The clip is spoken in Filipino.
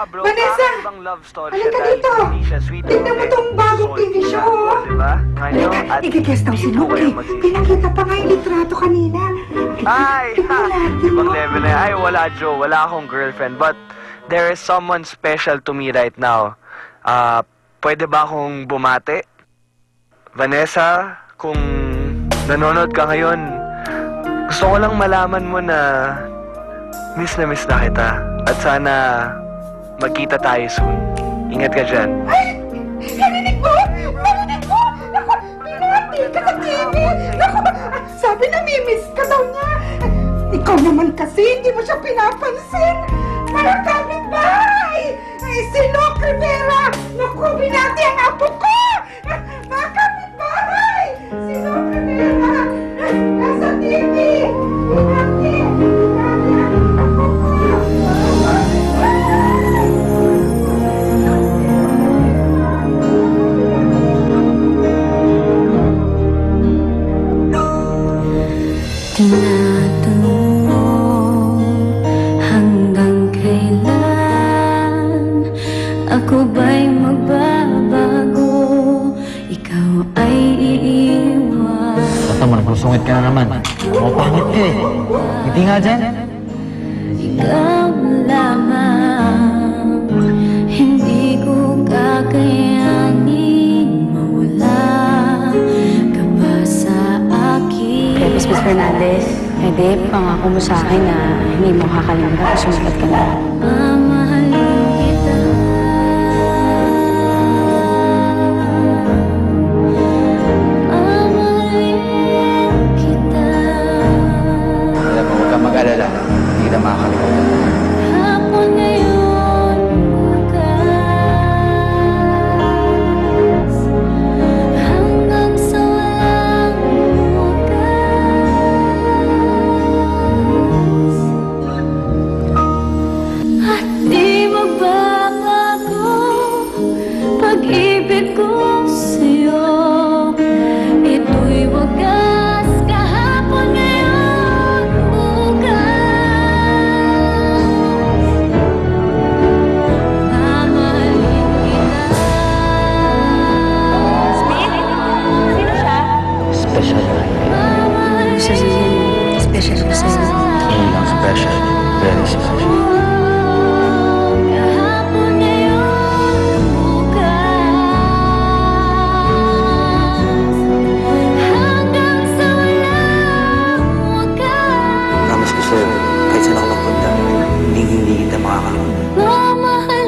bro. Vanessa! Ibang love story Halika siya dahil dito! hindi siya sweet. Tignan mo tong bagong TV show! Diba? Ngayon, at Ikikest daw si hindi po Luke kayo eh. magsisisi. Pinakita pa nga yung litrato kanina. Ay, Tignan natin, ibang no? level na yan. Ay, wala, Joe. Wala akong girlfriend. But there is someone special to me right now. Pwede ba akong bumate? Vanessa, kung nanonood ka ngayon, gusto ko lang malaman mo na miss na kita. At sana magkita tayo soon. Ingat ka dyan. Ay! Narinig mo? Narinig mo? Naku, pinati ka sa TV! Naku, sabi na mimiss ka daw niya. Ikaw naman kasi, hindi mo siya pinapansin. Mga kapitbahay! Si Luke Rivera! Naku, binati ang apo ko! Mga kapitbahay! Si Luke Rivera! Nasa TV! Binati! Binati ang apo ko! Tinatanong mo hanggang kailan ako ba'y magbabago, ikaw ay iiwan. Basta mo, nagpusungit ka na naman. Pangit ka eh. Hindi nga dyan. Ikaw lamang, hindi ko kakayanin mawala ka pa sa akin. Kaya Miss Fernandez, pwede pangako mo sa akin na hindi mo kakalimutan kung sumikat ka na. Mamahalin kita. Mamahalin kita. Alam mo, huwag kang mag-alala. Hindi kita makakalimutan. Hapon ngayon bukas, hanggang sa walang wakas. At di magbabago pag-ibig ko sa'yo. Ito'y wagas kahapon ngayon bukas. Mamahalin kita. Smith? Sino siya? Special life. Mamahalin Sasabihin, special ko sa'yo. Hindi lang special. Very special. kahapon ngayon bukas, hanggang sa walang wakas. Promise ko sa'yo, kahit saan ako magpunta, hindi kita makakalimutan. Mamahalin